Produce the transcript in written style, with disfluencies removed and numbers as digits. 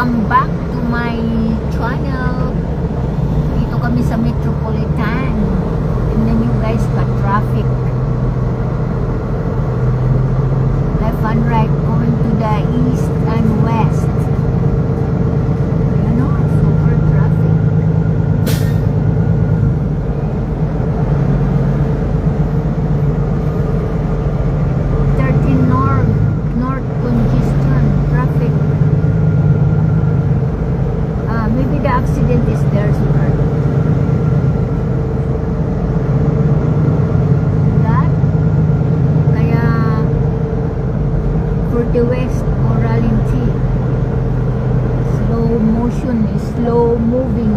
Welcome back to my channel. Dito kami sa Metropolitan. Tingnan nyo guys, pa-traffic. Left and right, going to the east and west. Ayan o, super traffic. North congestion, traffic. Maybe the accident is there, sir. That? Kaya, for the west or Ralenti, slow motion, slow moving.